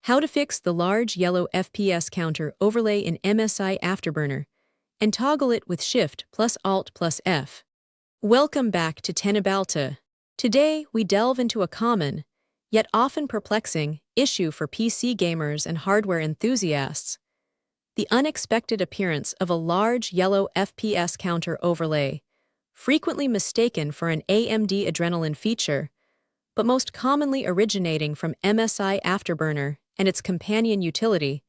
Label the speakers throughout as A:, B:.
A: How to fix the large yellow FPS counter overlay in MSI Afterburner and toggle it with Shift+Alt+F. Welcome back to Teknobalta. Today, we delve into a common, yet often perplexing, issue for PC gamers and hardware enthusiasts: the unexpected appearance of a large yellow FPS counter overlay, frequently mistaken for an AMD adrenaline feature, but most commonly originating from MSI Afterburner and its companion utility,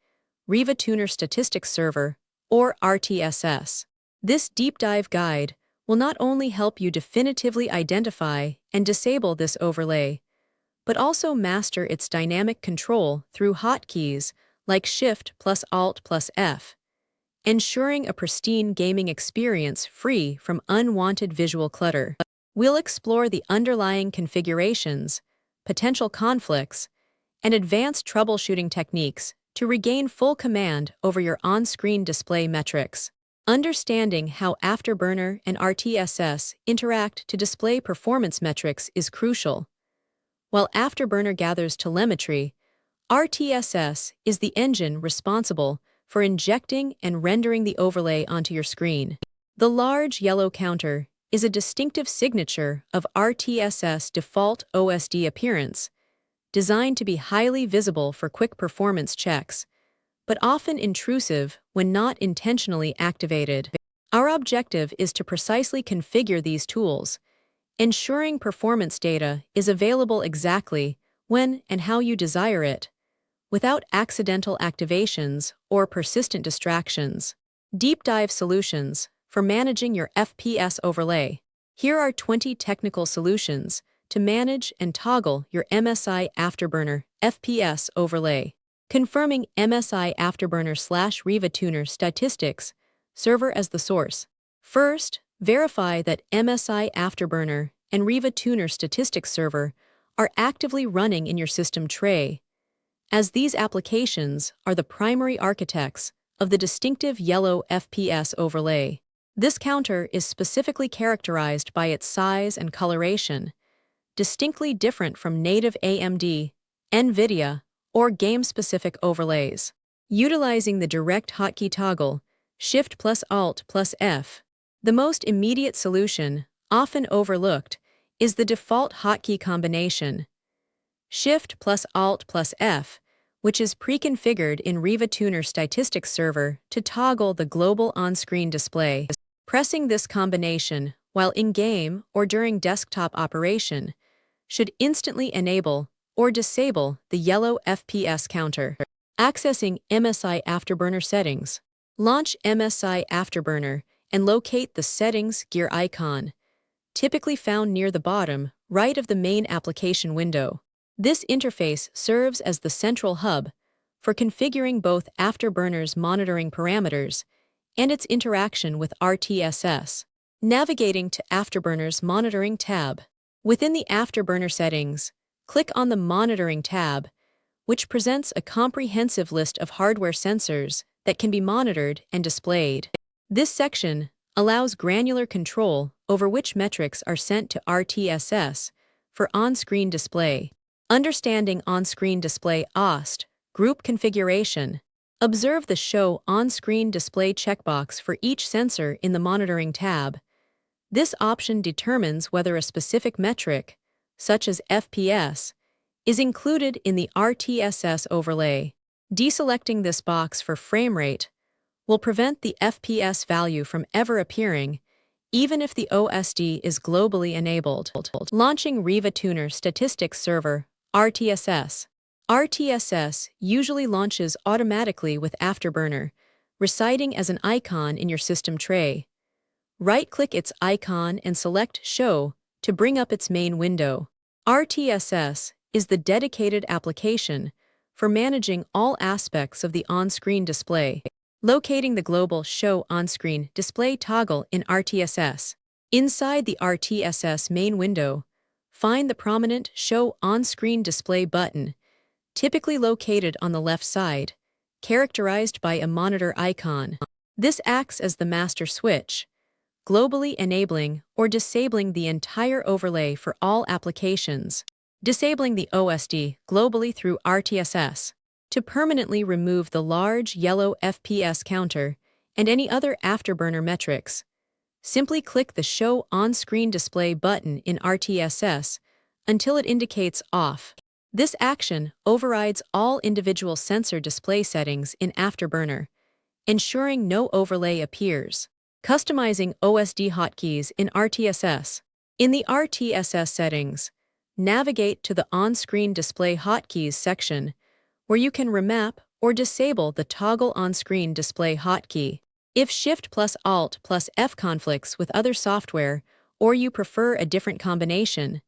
A: RivaTuner Statistics Server, or RTSS. This deep dive guide will not only help you definitively identify and disable this overlay, but also master its dynamic control through hotkeys like Shift+Alt+F, ensuring a pristine gaming experience free from unwanted visual clutter. We'll explore the underlying configurations, potential conflicts, and advanced troubleshooting techniques to regain full command over your on-screen display metrics. Understanding how Afterburner and RTSS interact to display performance metrics is crucial. While Afterburner gathers telemetry, RTSS is the engine responsible for injecting and rendering the overlay onto your screen. The large yellow counter is a distinctive signature of RTSS default OSD appearance, designed to be highly visible for quick performance checks, but often intrusive when not intentionally activated. Our objective is to precisely configure these tools, ensuring performance data is available exactly when and how you desire it, without accidental activations or persistent distractions. Deep dive solutions for managing your FPS overlay. Here are 20 technical solutions to manage and toggle your MSI Afterburner FPS overlay. Confirming MSI Afterburner/RivaTuner Statistics Server as the source. First, verify that MSI Afterburner and RivaTuner Statistics Server are actively running in your system tray, as these applications are the primary architects of the distinctive yellow FPS overlay. This counter is specifically characterized by its size and coloration, distinctly different from native AMD, NVIDIA, or game-specific overlays. Utilizing the direct hotkey toggle, Shift+Alt+F, the most immediate solution, often overlooked, is the default hotkey combination, Shift+Alt+F, which is pre-configured in RivaTuner Statistics Server to toggle the global on-screen display. Pressing this combination while in-game or during desktop operation should instantly enable or disable the yellow FPS counter. Accessing MSI Afterburner settings. Launch MSI Afterburner and locate the Settings gear icon, typically found near the bottom right of the main application window. This interface serves as the central hub for configuring both Afterburner's monitoring parameters and its interaction with RTSS. Navigating to Afterburner's Monitoring tab. Within the Afterburner settings, click on the Monitoring tab, which presents a comprehensive list of hardware sensors that can be monitored and displayed. This section allows granular control over which metrics are sent to RTSS for on-screen display. Understanding on-screen display OSD group configuration. Observe the Show On-Screen Display checkbox for each sensor in the Monitoring tab. This option determines whether a specific metric, such as FPS, is included in the RTSS overlay. Deselecting this box for framerate will prevent the FPS value from ever appearing, even if the OSD is globally enabled. Launching RivaTuner Statistics Server, RTSS. RTSS usually launches automatically with Afterburner, residing as an icon in your system tray. Right-click its icon and select Show to bring up its main window. RTSS is the dedicated application for managing all aspects of the on-screen display. Locating the global Show On-Screen Display toggle in RTSS. Inside the RTSS main window, find the prominent Show On-Screen Display button, typically located on the left side, characterized by a monitor icon. This acts as the master switch, globally enabling or disabling the entire overlay for all applications. Disabling the OSD globally through RTSS. To permanently remove the large yellow FPS counter and any other Afterburner metrics, simply click the Show On-Screen Display button in RTSS until it indicates Off. This action overrides all individual sensor display settings in Afterburner, ensuring no overlay appears. Customizing OSD hotkeys in RTSS. In the RTSS settings, navigate to the On-Screen Display Hotkeys section, where you can remap or disable the Toggle On-Screen Display hotkey. If Shift+Alt+F conflicts with other software, or you prefer a different combination,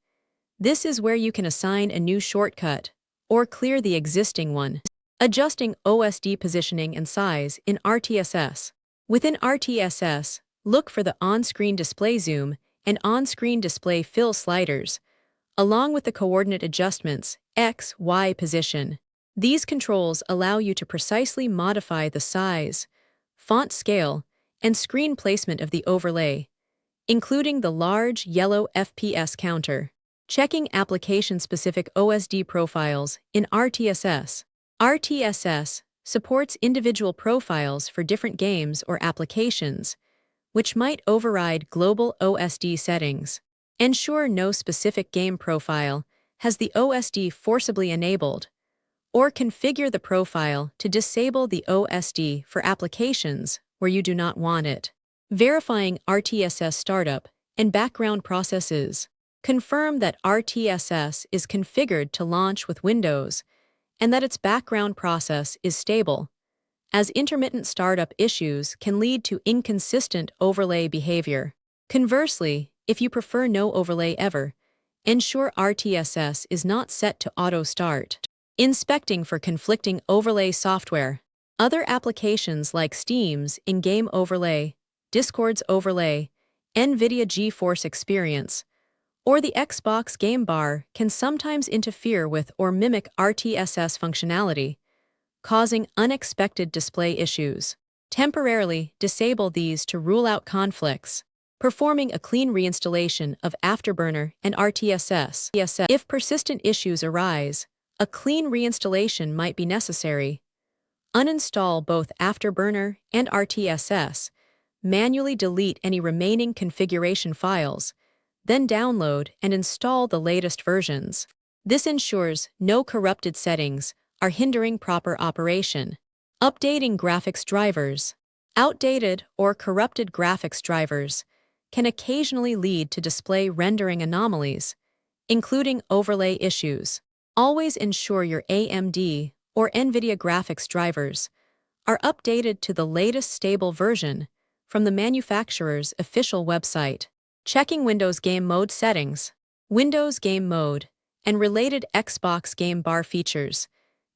A: this is where you can assign a new shortcut or clear the existing one. Adjusting OSD positioning and size in RTSS. Within RTSS, look for the on-screen display zoom and on-screen display fill sliders, along with the coordinate adjustments, X, Y position. These controls allow you to precisely modify the size, font scale, and screen placement of the overlay, including the large yellow FPS counter. Checking application-specific OSD profiles in RTSS. RTSS supports individual profiles for different games or applications, which might override global OSD settings. Ensure no specific game profile has the OSD forcibly enabled, or configure the profile to disable the OSD for applications where you do not want it. Verifying RTSS startup and background processes. Confirm that RTSS is configured to launch with Windows and that its background process is stable, as intermittent startup issues can lead to inconsistent overlay behavior. Conversely, if you prefer no overlay ever, ensure RTSS is not set to auto-start. Inspecting for conflicting overlay software. Other applications like Steam's in-game overlay, Discord's overlay, NVIDIA GeForce Experience, or the Xbox Game Bar can sometimes interfere with or mimic RTSS functionality, causing unexpected display issues. Temporarily disable these to rule out conflicts. Performing a clean reinstallation of Afterburner and RTSS. If persistent issues arise, a clean reinstallation might be necessary. Uninstall both Afterburner and RTSS, manually delete any remaining configuration files, then download and install the latest versions. This ensures no corrupted settings are hindering proper operation. Updating graphics drivers. Outdated or corrupted graphics drivers can occasionally lead to display rendering anomalies, including overlay issues. Always ensure your AMD or NVIDIA graphics drivers are updated to the latest stable version from the manufacturer's official website. Checking Windows Game Mode settings. Windows Game Mode and related Xbox Game Bar features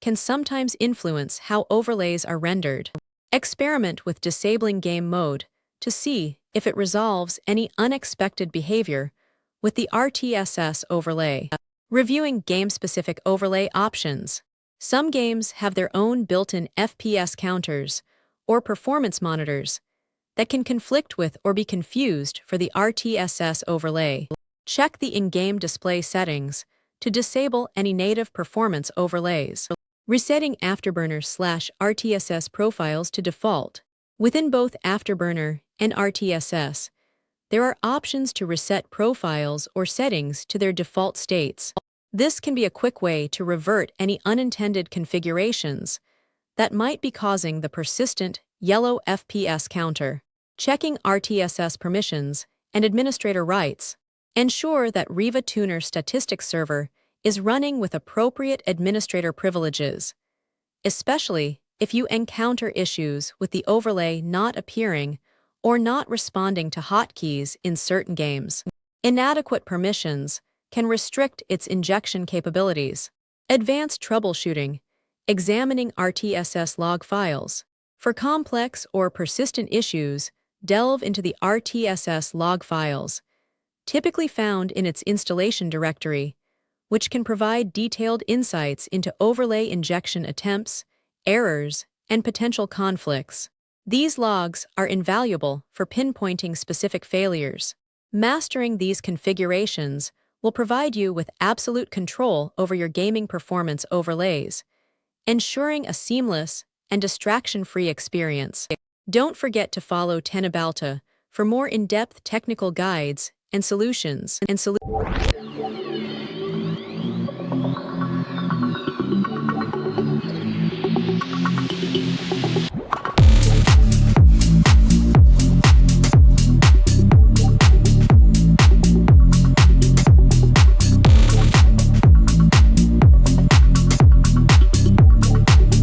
A: can sometimes influence how overlays are rendered. Experiment with disabling Game Mode to see if it resolves any unexpected behavior with the RTSS overlay. Reviewing game-specific overlay options. Some games have their own built-in FPS counters or performance monitors that can conflict with or be confused for the RTSS overlay. Check the in-game display settings to disable any native performance overlays. Resetting Afterburner/RTSS profiles to default. Within both Afterburner and RTSS, there are options to reset profiles or settings to their default states. This can be a quick way to revert any unintended configurations that might be causing the persistent yellow FPS counter. Checking RTSS permissions and administrator rights. Ensure that RivaTuner statistics server is running with appropriate administrator privileges, especially if you encounter issues with the overlay not appearing or not responding to hotkeys in certain games. Inadequate permissions can restrict its injection capabilities. Advanced troubleshooting. Examining RTSS log files. For complex or persistent issues, delve into the RTSS log files, typically found in its installation directory, which can provide detailed insights into overlay injection attempts, errors, and potential conflicts. These logs are invaluable for pinpointing specific failures. Mastering these configurations will provide you with absolute control over your gaming performance overlays, ensuring a seamless and distraction-free experience. Don't forget to follow Teknobalta for more in-depth technical guides and solutions.